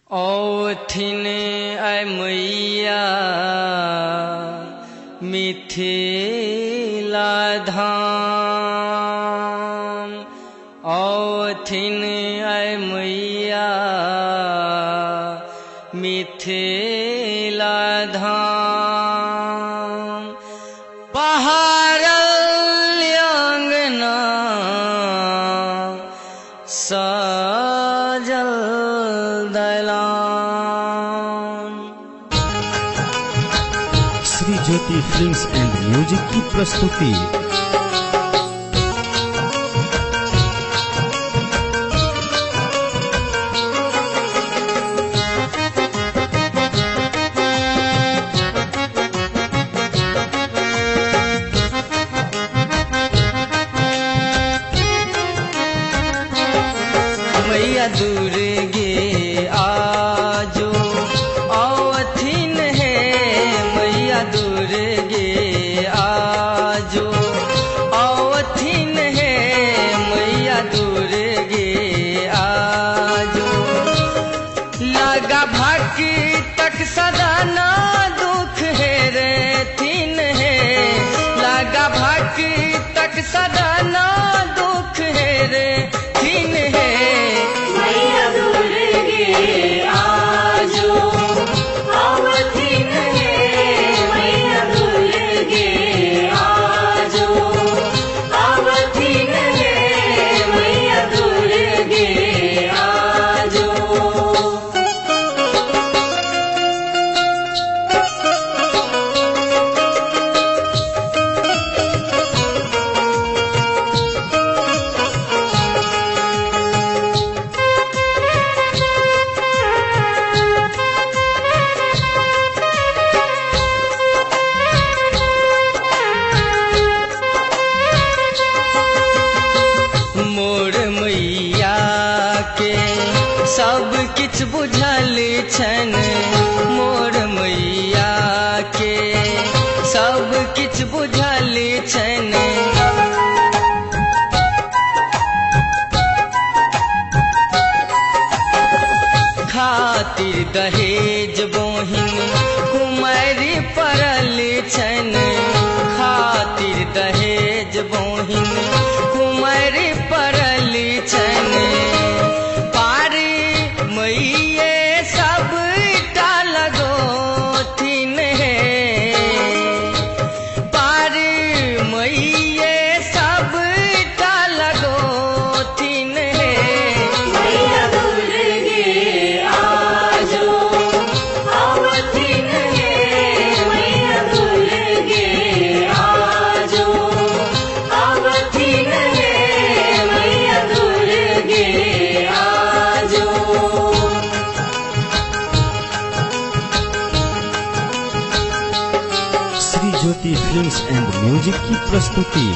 औथिन ऐ मैया मिथिला धाम। औथिन ऐ मैया मिथिला धाम। बहारल अंगना सजल दलान। Shri Jyoti films and music की प्रस्तुति। मैया दुर्गे आजो औथिन है। मैया दुर्गे आजो औथिन है। मैया दुर्गे आजो लगा भक्ति तक सदा ना दुख है रे थिन है। लगा भक्ति तक सदा ना दुख है रे थिन है। मैया दुर्गे आजो औथिन है। मैया दुर्गे आजो औथिन है। मैया दुर्गे आजो। मोर मैया के सब किछ बुझल छन। मोर मैया के सब किछ बुझल छन। खातिर दहेज बोहिन कुमारी पड़ल छन। खातिर दहेज बोहिन कुमारी पड़ल छन। पारी मैये सब लगो थिन है। पारी मैये सब लगो थिन है। मैया दुर्गे आजो औथिन है। मैया दुर्गे आजो औथिन है। मैया दुर्गे आजो। Shri Jyoti films and music की प्रस्तुति।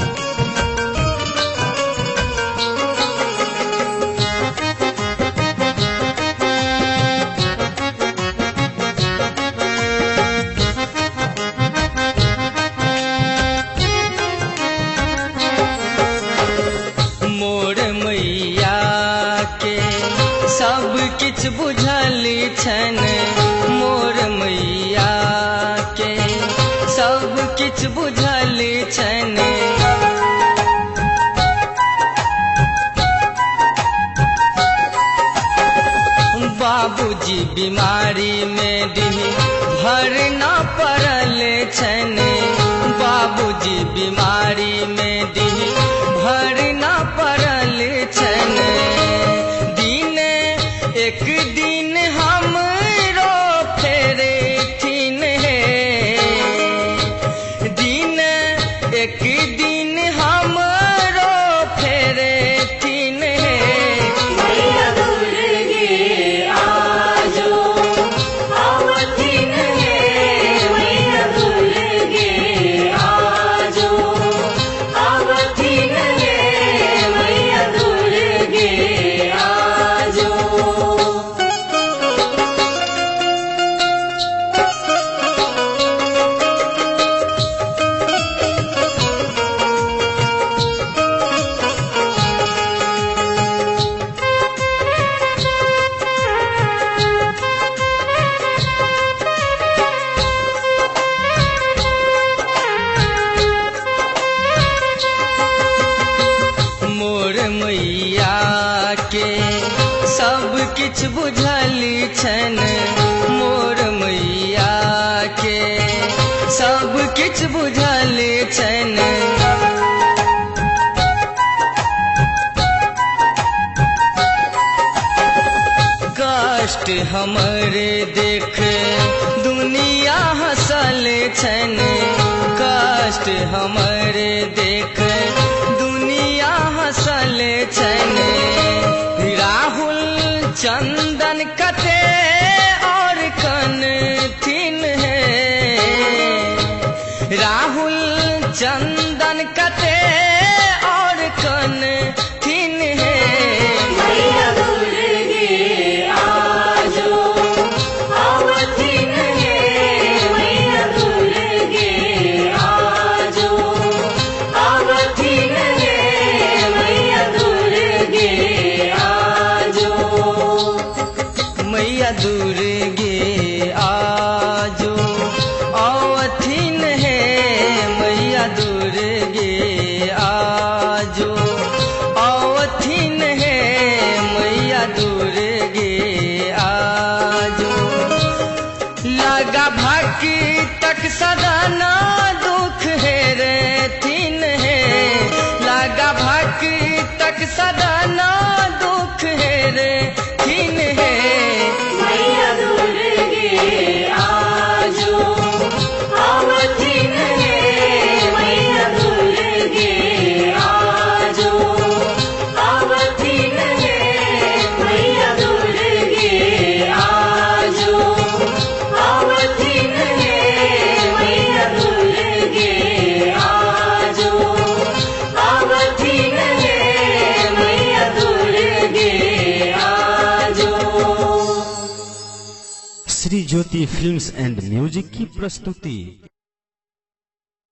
मोर मैया के सब किछ बुझल छन। मोर मैया के सब किछ बुझल छन। बाबूजी बीमारी में दिन भर न पड़ल छन। बाबूजी बीमारी में दिन भर न पड़ल छन। दिन एक दिन हमरो फेरे थिन है। दिन एक दिन हमरो फेरे थिन है। मैया दुर्गे आजो औथिन है। मैया दुर्गे आजो औथिन है। मैया दुर्गे आजो। किछ बुझली छन मोर मैया के, सब किछ बुझली छन। कष्ट हमरे देख दुनिया हंसल छन, कष्ट हमरे देख दुनिया हंसल छन। राहुल चंदन कते और कन थिन है, राहुल चंदन कते और कन थिन है। मैया दुर्गे आजो आवथिन है, मैया दुर्गे आजो आवथिन है, मैया दुर्गे आजो। मैया दुर्गे आजो अवथिन है, मैया दुर्गे आजो अवथिन है, मैया दुर्गे आजो। लगा भक्ति तक सदना दुख है रे थिन है, लगा भक्ति तक सदना दुख है रे थिन है। मैया दुर्गे आजो आवथिन है, मैया दुर्गे आजो आवथिन है, मैया दुर्गे आजो आवथिन है, मैया दुर्गे आजो आवथिन है, मैया दुर्गे आजो। Shri Jyoti films and music की प्रस्तुति।